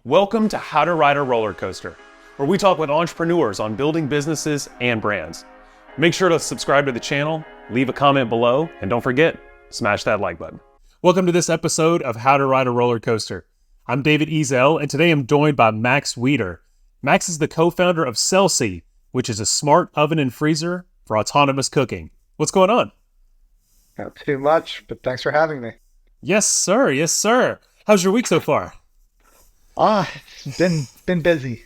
Welcome to How to Ride a Roller Coaster, where we talk with entrepreneurs on building businesses and brands. Make sure to subscribe to the channel, leave a comment below, and don't forget, smash that like button. Welcome to this episode of How to Ride a Roller Coaster. I'm David Ezell, and today I'm joined by Max Weider. Max is the co-founder of Celcy, which is a smart oven and freezer for autonomous cooking. What's going on? Not too much, but thanks for having me. Yes, sir. Yes, sir. How's your week so far? It's been busy.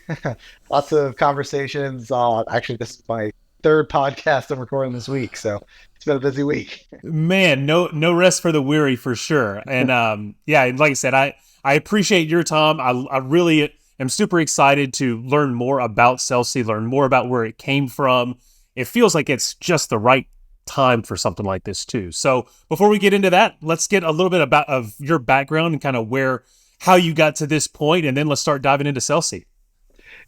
Lots of conversations. Actually, this is my third podcast I'm recording this week, so it's been a busy week. Man, no rest for the weary for sure. And yeah, like I said, I appreciate your time. I really am super excited to learn more about Celcy, learn more about where it came from. It feels like it's just the right time for something like this too. So before we get into that, let's get a little bit of your background and kind of how you got to this point, and then let's start diving into Celcy.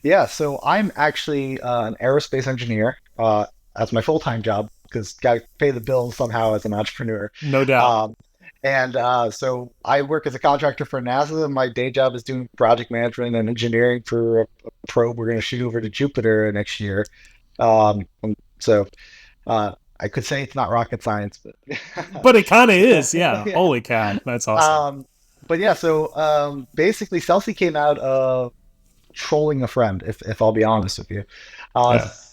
Yeah, so I'm actually an aerospace engineer as my full-time job because got to pay the bills somehow as an entrepreneur. No doubt. So I work as a contractor for NASA, and my day job is doing project management and engineering for a probe we're going to shoot over to Jupiter next year. I could say it's not rocket science, but it kind of is. Yeah. Yeah. Holy cow. That's awesome. Basically Celcy came out of trolling a friend, if I'll be honest with you.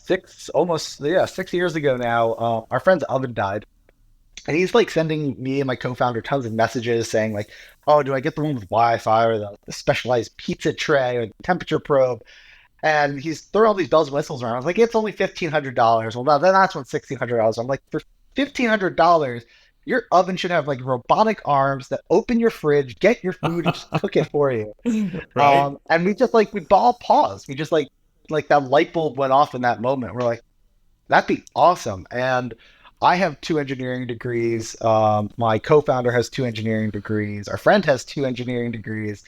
6 years ago now, our friend's oven died. And he's like sending me and my co-founder tons of messages saying like, oh, do I get the one with Wi-Fi or the specialized pizza tray or the temperature probe? And he's throwing all these bells and whistles around. I was like, it's only $1,500. Well, then that's when $1,600. I'm like, for $1,500, your oven should have like robotic arms that open your fridge, get your food, and just cook it for you. Right. And we all paused. We just like that light bulb went off in that moment. We're like, that'd be awesome. And I have 2 engineering degrees. My co-founder has 2 engineering degrees. Our friend has 2 engineering degrees.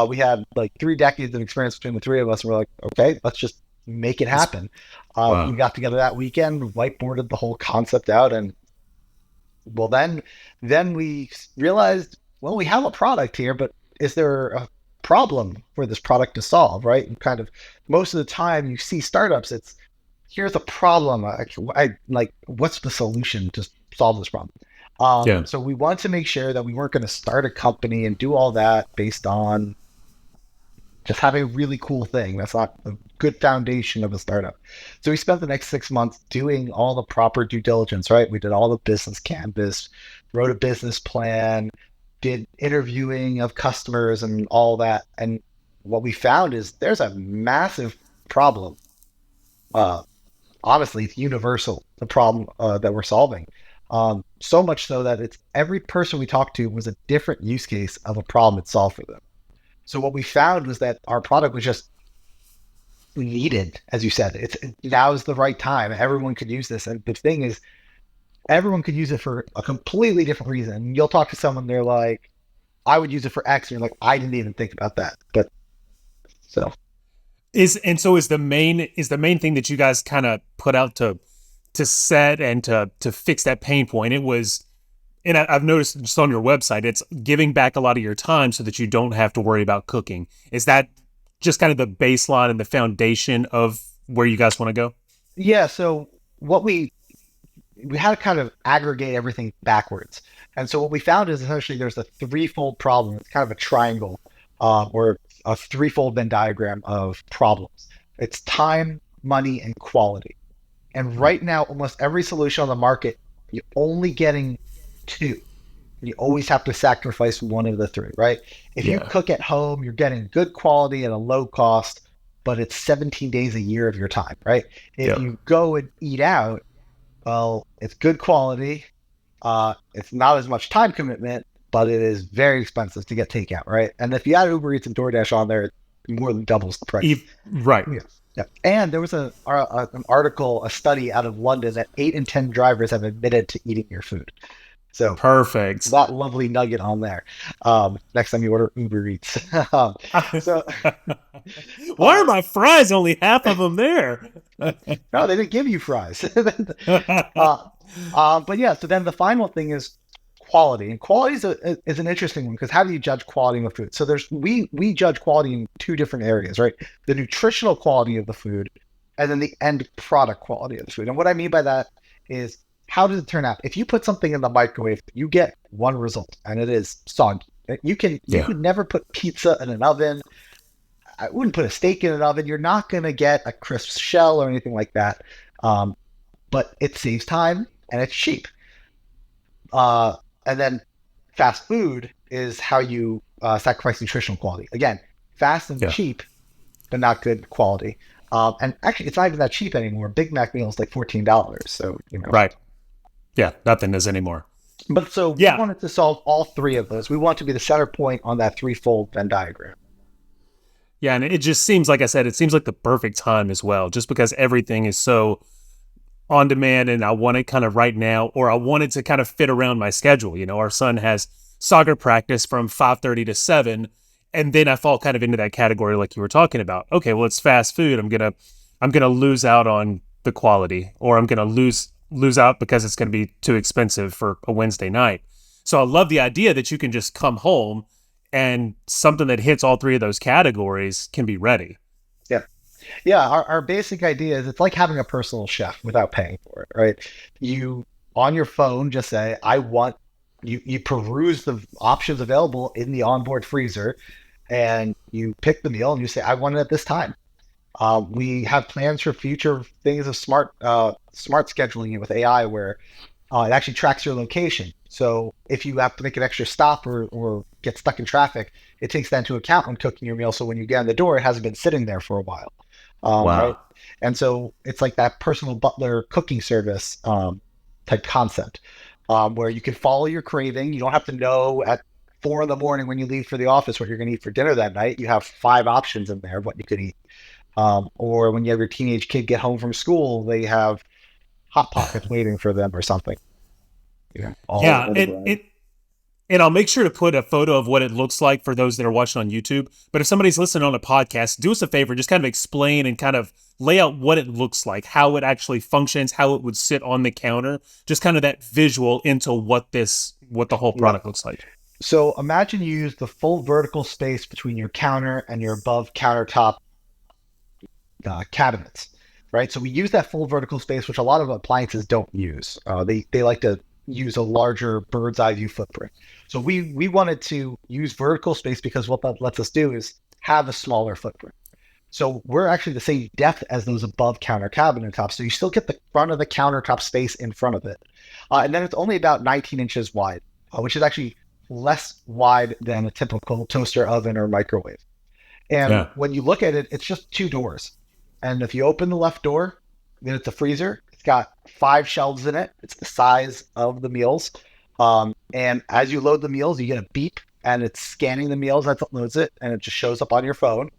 We had like 3 decades of experience between the 3 of us. And we're like, okay, let's just make it happen. Wow. We got together that weekend, whiteboarded the whole concept out, and well, then we realized, well, we have a product here, but is there a problem for this product to solve, right? And kind of most of the time you see startups, it's here's a problem. What's the solution to solve this problem? So we wanted to make sure that we weren't going to start a company and do all that based on just having a really cool thing. That's not a good foundation of a startup. So we spent the next 6 months doing all the proper due diligence, right? We did all the business canvas, wrote a business plan, did interviewing of customers and all that. And what we found is there's a massive problem. Honestly, it's universal, the problem that we're solving. So much so that it's every person we talked to was a different use case of a problem it solved for them. So what we found was that our product was just needed, as you said. Now's the right time. Everyone could use this. And the thing is, everyone could use it for a completely different reason. You'll talk to someone, they're like, I would use it for X. And you're like, I didn't even think about that. But so. Is the main thing that you guys kind of put out to set and to fix that pain point. It was, and I've noticed just on your website, it's giving back a lot of your time so that you don't have to worry about cooking. Is that just kind of the baseline and the foundation of where you guys want to go? Yeah. So what we had to kind of aggregate everything backwards. And so what we found is essentially there's a threefold problem. It's kind of a triangle or a threefold Venn diagram of problems. It's time, money, and quality. And right now, almost every solution on the market, you're only getting 2. You always have to sacrifice one of the 3, right? If you cook at home, you're getting good quality at a low cost, but it's 17 days a year of your time, right? If you go and eat out, well, it's good quality. It's not as much time commitment, but it is very expensive to get takeout, right? And if you add Uber Eats and DoorDash on there, it more than doubles the price. Right. Yeah. And there was an article, a study out of London that 8 in 10 drivers have admitted to eating your food. So perfect. That lovely nugget on there. Next time you order Uber Eats. Why are my fries only half of them there? No, they didn't give you fries. But yeah, so then the final thing is quality. And quality is an interesting one because how do you judge quality of food? So we judge quality in two different areas, right? The nutritional quality of the food, and then the end product quality of the food. And what I mean by that is how does it turn out? If you put something in the microwave, you get one result, and it is soggy. You Yeah. could never put pizza in an oven. I wouldn't put a steak in an oven. You're not going to get a crisp shell or anything like that. Um, but it saves time and it's cheap. And then fast food is how you sacrifice nutritional quality. Again, fast and Yeah. cheap, but not good quality. And actually, it's not even that cheap anymore. Big Mac meal is like $14. So, Right. Yeah. Nothing is anymore. But so we Yeah. wanted to solve all three of those. We want to be the center point on that threefold Venn diagram. Yeah. And it just seems, like I said, it seems like the perfect time as well, just because everything is so on demand and I want it kind of right now, or I want it to kind of fit around my schedule. Our son has soccer practice from 5:30 to 7. And then I fall kind of into that category like you were talking about. Okay, well, it's fast food. I'm gonna lose out on the quality, or I'm gonna lose out because it's gonna be too expensive for a Wednesday night. So I love the idea that you can just come home and something that hits all three of those categories can be ready. Yeah. Yeah, our basic idea is it's like having a personal chef without paying for it, right? You on your phone just say, I want you peruse the options available in the onboard freezer and you pick the meal and you say, I want it at this time. We have plans for future things of smart scheduling with AI where it actually tracks your location. So if you have to make an extra stop or get stuck in traffic, it takes that into account when cooking your meal. So when you get in the door, it hasn't been sitting there for a while, right? Wow. And so it's like that personal butler cooking service type concept where you can follow your craving. You don't have to know at 4 in the morning when you leave for the office what you're going to eat for dinner that night. You have 5 options in there of what you could eat. Or when you have your teenage kid get home from school, they have hot pockets waiting for them or something. All Yeah, over the bread. and I'll make sure to put a photo of what it looks like for those that are watching on YouTube. But if somebody's listening on a podcast, do us a favor, just kind of explain and kind of lay out what it looks like, how it actually functions, how it would sit on the counter, just kind of that visual into what the whole Yeah. product looks like. So imagine you use the full vertical space between your counter and your above countertop cabinets, right? So we use that full vertical space, which a lot of appliances don't use. They like to use a larger bird's eye view footprint. So we wanted to use vertical space because what that lets us do is have a smaller footprint. So we're actually the same depth as those above counter cabinet tops. So you still get the front of the countertop space in front of it. And then it's only about 19 inches wide, which is actually less wide than a typical toaster oven or microwave. And Yeah. when you look at it, it's just two doors. And if you open the left door, then it's a freezer. It's got 5 shelves in it. It's the size of the meals. And as you load the meals, you get a beep and it's scanning the meals as it loads it and it just shows up on your phone.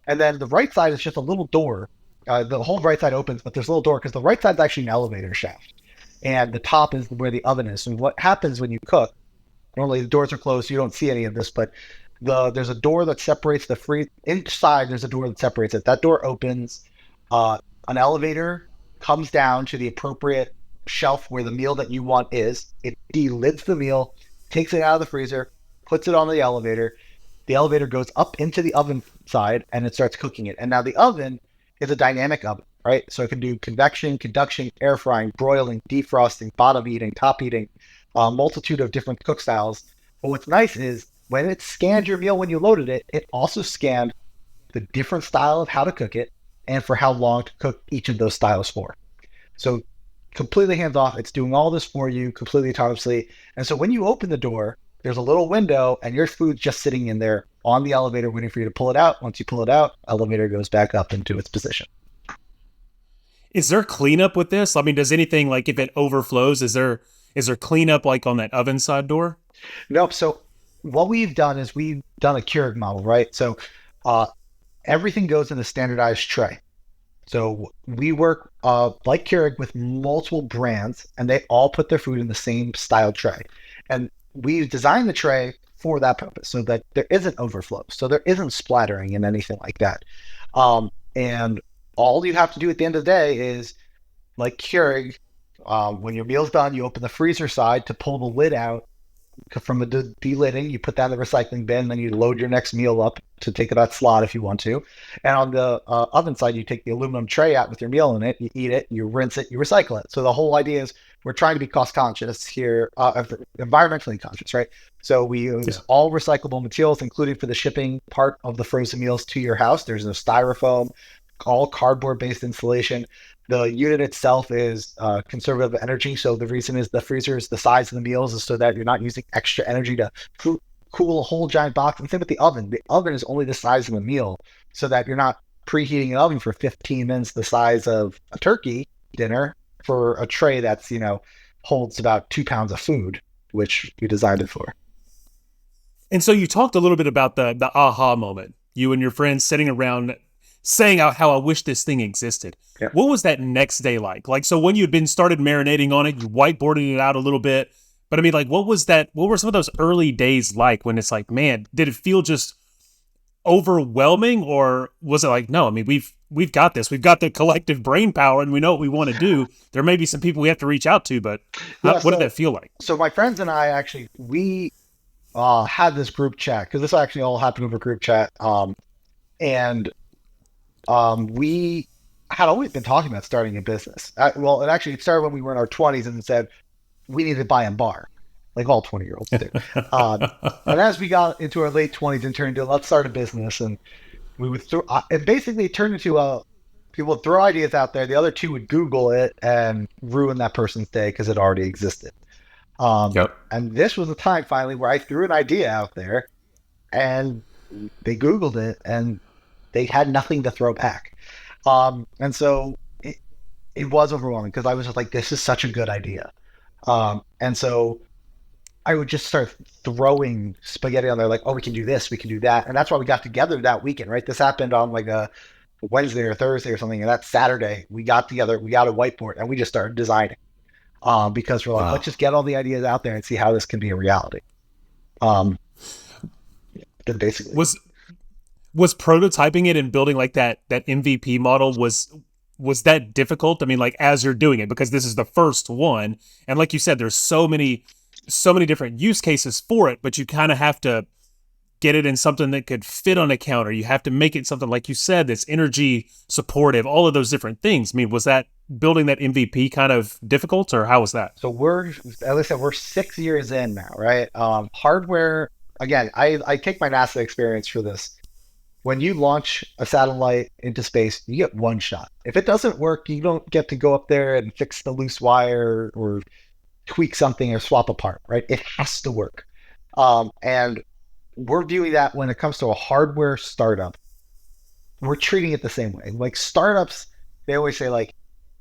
And then the right side is just a little door. The whole right side opens, but there's a little door because the right side is actually an elevator shaft. And the top is where the oven is. And what happens when you cook, normally the doors are closed, so you don't see any of this, but there's a door that separates the free inside. There's a door that separates it. That door opens. An elevator comes down to the appropriate shelf where the meal that you want is. It delids the meal, takes it out of the freezer, puts it on the elevator. The elevator goes up into the oven side and it starts cooking it. And now the oven is a dynamic oven, right? So it can do convection, conduction, air frying, broiling, defrosting, bottom heating, top heating, a multitude of different cook styles. But what's nice is when it scanned your meal when you loaded it, it also scanned the different style of how to cook it and for how long to cook each of those styles for. So completely hands off. It's doing all this for you completely autonomously. And so when you open the door, there's a little window and your food's just sitting in there on the elevator waiting for you to pull it out. Once you pull it out, elevator goes back up into its position. Is there cleanup with this? I mean, does anything, like, if it overflows, is there cleanup like on that oven side door? Nope. So what we've done is we've done a Keurig model, right? So uh, everything goes in a standardized tray. So we work like Keurig with multiple brands, and they all put their food in the same style tray. And we've designed the tray for that purpose, so that there isn't overflow, so there isn't splattering and anything like that. And all you have to do at the end of the day is, like Keurig, when your meal's done, you open the freezer side to pull the lid out from the delidding, you put that in the recycling bin, then you load your next meal up to take that slot if you want to. And on the oven side, you take the aluminum tray out with your meal in it, you eat it, you rinse it, you recycle it. So the whole idea is we're trying to be cost conscious here, environmentally conscious, right? So we use all recyclable materials, including for the shipping part of the frozen meals to your house. There's no styrofoam, all cardboard based installation. The unit itself is conservative energy. So the reason is the freezer is the size of the meals is so that you're not using extra energy to cool a whole giant box. And same with the oven. The oven is only the size of a meal so that you're not preheating an oven for 15 minutes the size of a turkey dinner for a tray that's, holds about 2 pounds of food, which we designed it for. And so you talked a little bit about the aha moment, you and your friends sitting around saying how I wish this thing existed. Yeah. What was that next day like? Like, so when you'd been started marinating on it, you whiteboarded it out a little bit, but I mean, like, what were some of those early days like when it's like, man, did it feel just overwhelming, or was it like, no, I mean, we've got this, we've got the collective brain power and we know what we want to do. There may be some people we have to reach out to, but what did that feel like? So my friends and I actually, we had this group chat because this actually all happened over group chat. And we had always been talking about starting a business. It started when we were in our 20s and said we need to buy a bar, like all 20-year-olds do. And as we got into our late 20s and turned into, let's start a business, and we would it basically turned into people would throw ideas out there. The other two would Google it and ruin that person's day because it already existed. And this was the time finally where I threw an idea out there and they Googled it and they had nothing to throw back. And so it was overwhelming because I was just like, this is such a good idea. And so I would just start throwing spaghetti on there, like, oh, we can do this, we can do that. And that's why we got together that weekend, right? This happened on like a Wednesday or Thursday or something. And that Saturday, we got together, we got a whiteboard and we just started designing. Because we're like, let's just get all the ideas out there and see how this can be a reality. Basically. Was prototyping it and building like that MVP model, was that difficult? I mean, like, as you're doing it, because this is the first one, and like you said, there's so many different use cases for it, but you kind of have to get it in something that could fit on a counter. You have to make it something, like you said, that's energy supportive, all of those different things. I mean, was that building that MVP kind of difficult, or how was that? So as I said, we're 6 years in now, right? Hardware, again, I take my NASA experience for this. When you launch a satellite into space, you get one shot. If it doesn't work, you don't get to go up there and fix the loose wire or tweak something or swap a part, right? It has to work. And we're viewing that when it comes to a hardware startup, we're treating it the same way. Like startups, they always say like,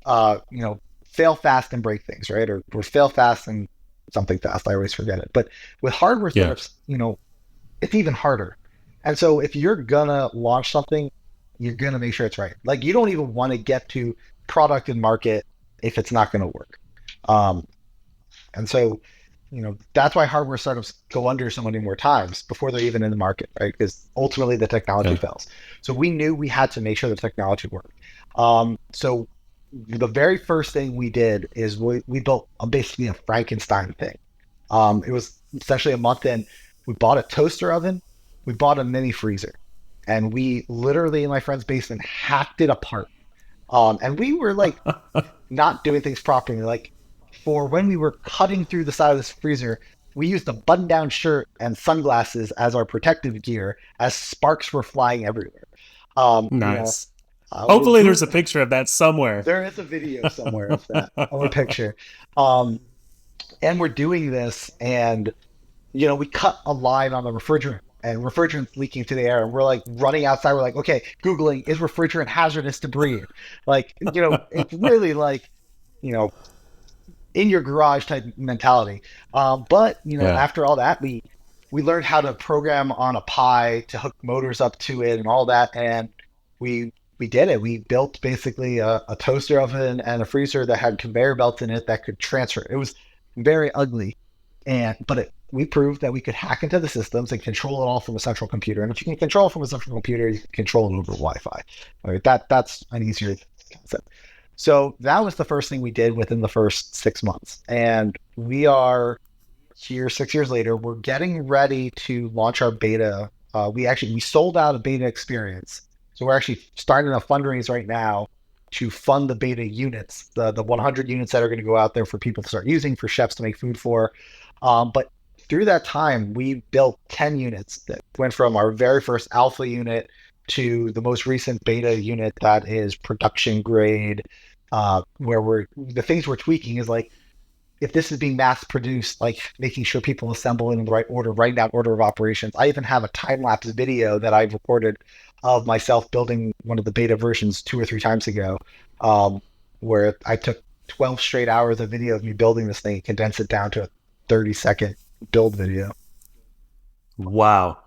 fail fast and break things, right? Or fail fast and something fast. I always forget it. But with hardware startups, it's even harder. And so if you're gonna launch something, you're gonna make sure it's right. Like you don't even want to get to product and market if it's not gonna work. And so, that's why hardware startups go under so many more times before they're even in the market, right? Because ultimately the technology fails. So we knew we had to make sure the technology worked. So the very first thing we did is we built basically a Frankenstein thing. It was essentially a month in. We bought a toaster oven. We bought a mini freezer, and we literally in my friend's basement hacked it apart. And we were like not doing things properly. Like for when we were cutting through the side of this freezer, we used a button-down shirt and sunglasses as our protective gear as sparks were flying everywhere. Nice. Hopefully there's a picture of that somewhere. There is a video somewhere of that, or a picture. And we're doing this, and we cut a line on the refrigerant. And refrigerant's leaking to the air, and we're like running outside. We're like, okay, Googling, is refrigerant hazardous to breathe? Like, it's really like, in your garage type mentality. But after all that, we learned how to program on a Pi to hook motors up to it and all that. And we did it. We built basically a toaster oven and a freezer that had conveyor belts in it that could transfer. It was very ugly. But we proved that we could hack into the systems and control it all from a central computer. And if you can control it from a central computer, you can control it over Wi-Fi. All right, that's an easier concept. So that was the first thing we did within the first 6 months. And we are here 6 years later, we're getting ready to launch our beta. We sold out a beta experience, so we're actually starting a fundraise right now to fund the beta units, the 100 units that are going to go out there for people to start using, for chefs to make food for. But through that time, we built 10 units that went from our very first alpha unit to the most recent beta unit that is production grade. Where the things we're tweaking is like, if this is being mass produced, like making sure people assemble it in the right order, writing down order of operations. I even have a time lapse video that I've recorded of myself building one of the beta versions 2 or 3 times ago, um, where I took 12 straight hours of video of me building this thing, condensed it down to a 30-second build video. Wow.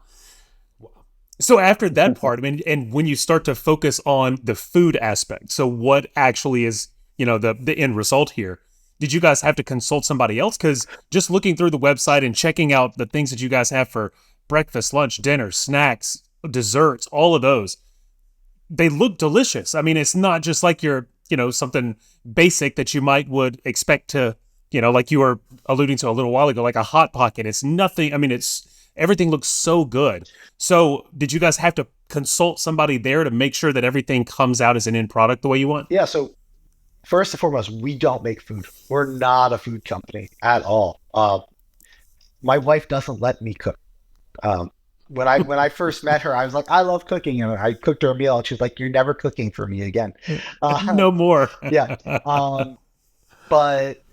So after that part, I mean, and when you start to focus on the food aspect, so what actually is, the end result here? Did you guys have to consult somebody else? Because just looking through the website and checking out the things that you guys have for breakfast, lunch, dinner, snacks, desserts, all of those, they look delicious. I mean, it's not just like something basic that you would expect to, like you were alluding to a little while ago, like a Hot Pocket. It's nothing. I mean, everything looks so good. So did you guys have to consult somebody there to make sure that everything comes out as an end product the way you want? Yeah. So first and foremost, we don't make food. We're not a food company at all. My wife doesn't let me cook. Um, when I first met her, I was like, I love cooking, and I cooked her a meal, and she was like, "You're never cooking for me again." Uh, No more. yeah. But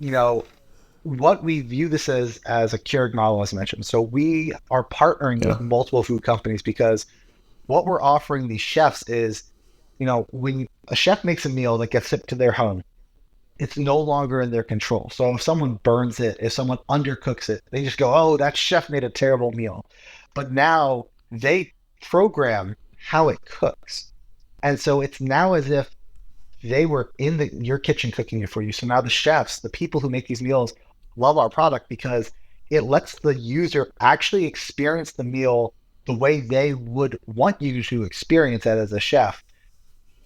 what we view this as a Keurig model, as I mentioned. So we are partnering Yeah. with multiple food companies because what we're offering these chefs is, when a chef makes a meal that gets shipped to their home, it's no longer in their control. So if someone burns it, if someone undercooks it, they just go, "Oh, that chef made a terrible meal." But now they program how it cooks. And so it's now as if they were in your kitchen cooking it for you. So now the chefs, the people who make these meals, love our product because it lets the user actually experience the meal the way they would want you to experience it as a chef,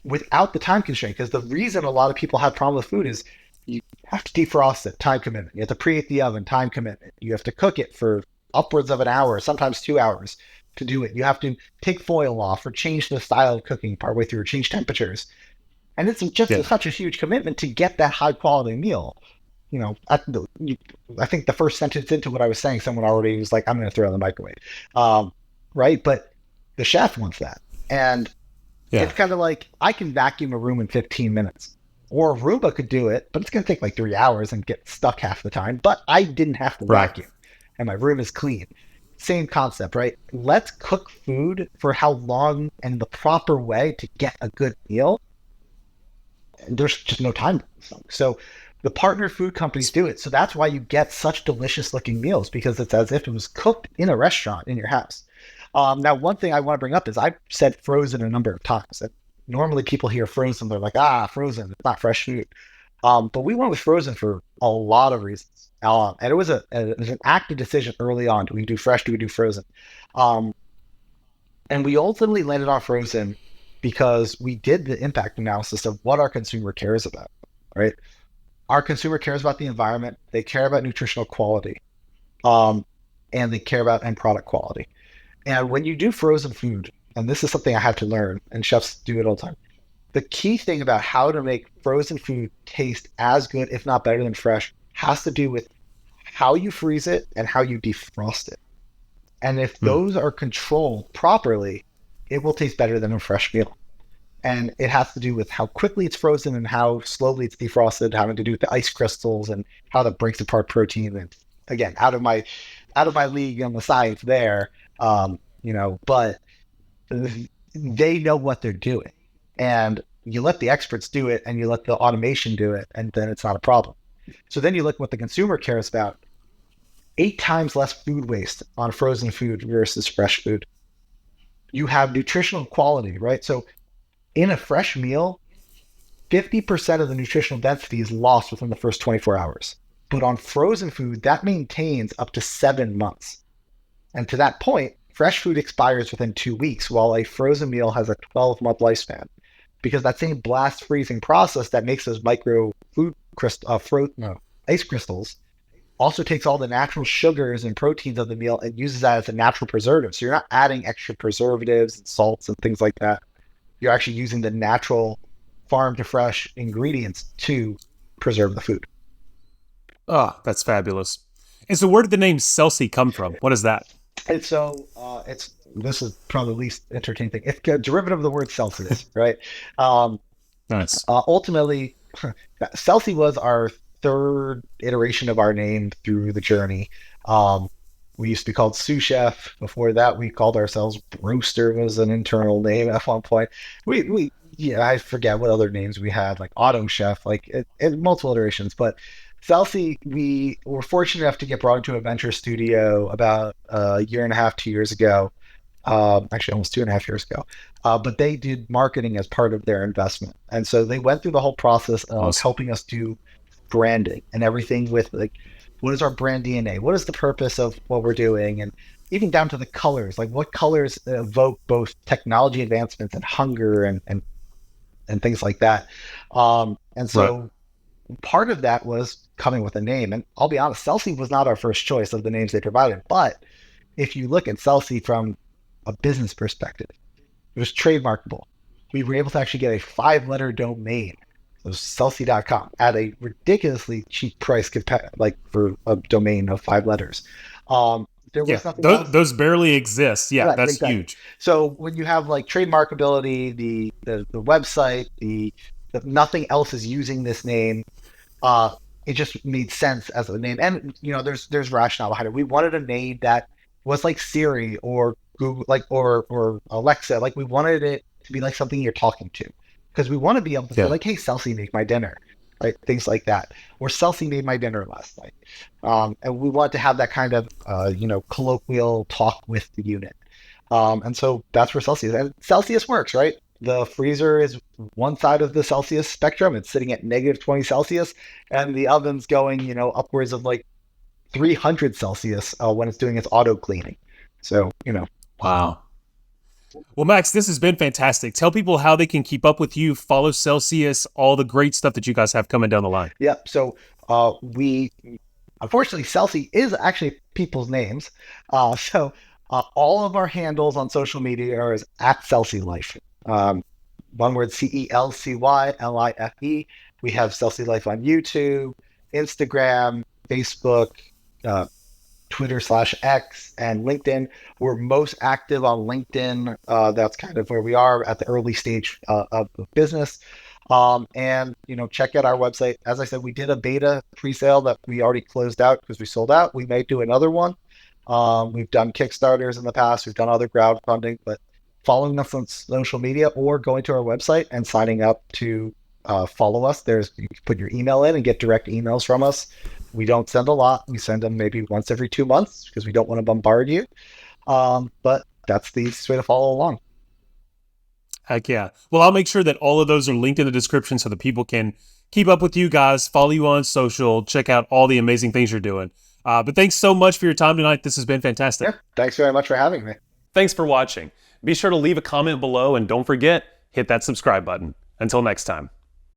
without the time constraint. Because the reason a lot of people have problem with food is you have to defrost it, time commitment. You have to preheat the oven, time commitment. You have to cook it for upwards of an hour, sometimes 2 hours to do it. You have to take foil off or change the style of cooking partway through, or change temperatures. And it's just Yeah. such a huge commitment to get that high quality meal. I think the first sentence into what I was saying, someone already was like, "I'm going to throw it in the microwave." Um, right? But the chef wants that. And Yeah. it's kind of like, I can vacuum a room in 15 minutes. Or a Roomba could do it, but it's going to take like 3 hours and get stuck half the time. But I didn't have to Right. vacuum, and my room is clean. Same concept, right? Let's cook food for how long and the proper way to get a good meal. There's just no time. So the partner food companies do it. So that's why you get such delicious looking meals, because it's as if it was cooked in a restaurant in your house. Now, one thing I want to bring up is I've said frozen a number of times. And normally people hear frozen, they're like, frozen, it's not fresh food. But we went with frozen for a lot of reasons. And it was an active decision early on. Do we do fresh? Do we do frozen? Um, and we ultimately landed on frozen because we did the impact analysis of what our consumer cares about, right? Our consumer cares about the environment. They care about nutritional quality, um, and they care about end product quality. And when you do frozen food, and this is something I had to learn, and chefs do it all the time, the key thing about how to make frozen food taste as good, if not better than fresh, has to do with how you freeze it and how you defrost it. And if Hmm. those are controlled properly, it will taste better than a fresh meal. And it has to do with how quickly it's frozen and how slowly it's defrosted, having to do with the ice crystals and how that breaks apart protein. And again, out of my league on the science there. But they know what they're doing. And you let the experts do it and you let the automation do it, and then it's not a problem. So then you look what the consumer cares about: 8 times less food waste on frozen food versus fresh food. You have nutritional quality, right? So in a fresh meal, 50% of the nutritional density is lost within the first 24 hours. But on frozen food, that maintains up to 7 months. And to that point, fresh food expires within 2 weeks, while a frozen meal has a 12-month lifespan. Because that same blast freezing process that makes those micro food ice crystals also takes all the natural sugars and proteins of the meal and uses that as a natural preservative. So you're not adding extra preservatives and salts and things like that. You're actually using the natural farm to fresh ingredients to preserve the food. Oh, that's fabulous. And so where did the name Celcy come from? What is that? And so it's this is probably the least entertaining thing. It's a derivative of the word Celsius, right? Um, Nice. Ultimately, Celcy was our third iteration of our name through the journey. Um, we used to be called sous chef. Before that, we called ourselves roaster was an internal name at one point. We yeah, I forget what other names we had, like auto chef, like multiple iterations. But Celcy, we were fortunate enough to get brought into a venture studio about a year and a half, 2 years ago, actually almost 2.5 years ago. But they did marketing as part of their investment. And so they went through the whole process of Awesome. helping us do branding and everything with like, what is our brand DNA? What is the purpose of what we're doing? And even down to the colors, like what colors evoke both technology advancements and hunger and things like that. And Right. so part of that was coming with a name. And I'll be honest, Celsi was not our first choice of the names they provided. But if you look at Celsi from a business perspective, it was trademarkable. We were able to actually get a 5-letter domain, so Celcy.com, at a ridiculously cheap price, like for a domain of 5 letters. There Yeah. was nothing Those, else. those barely exist. Yeah, Right, that's exactly. huge. So when you have like trademarkability, the website, the nothing else is using this name, uh, it just made sense as a name. And there's rationale behind it. We wanted a name that was like Siri or Google, like or Alexa. Like we wanted it to be like something you're talking to, because we want to be able to say Yeah. like, "Hey, Celsi, make my dinner," right? Things like that. Or Celsi made my dinner last night. And we want to have that kind of colloquial talk with the unit. And so that's where Celsius, and Celsius works, right? The freezer is one side of the Celsius spectrum. It's sitting at -20 Celsius, and the oven's going, upwards of like 300 Celsius when it's doing its auto cleaning. So. Wow. Well, Max, this has been fantastic. Tell people how they can keep up with you, follow Celsius, all the great stuff that you guys have coming down the line. Yep. So we unfortunately, Celsi is actually people's names. So all of our handles on social media are as at Celsi Life. One word, CELCYLIFE. We have Celsi Life on YouTube, Instagram, Facebook, uh, Twitter/X, and LinkedIn. We're most active on LinkedIn. That's kind of where we are at the early stage of the business. And check out our website. As I said, we did a beta pre-sale that we already closed out because we sold out. We may do another one. We've done Kickstarters in the past. We've done other crowdfunding, but following us on social media or going to our website and signing up to follow us. You can put your email in and get direct emails from us. We don't send a lot. We send them maybe once every 2 months because we don't want to bombard you. But that's the easiest way to follow along. Heck yeah. Well, I'll make sure that all of those are linked in the description so that people can keep up with you guys, follow you on social, check out all the amazing things you're doing. But thanks so much for your time tonight. This has been fantastic. Yeah, thanks very much for having me. Thanks for watching. Be sure to leave a comment below and don't forget, hit that subscribe button. Until next time.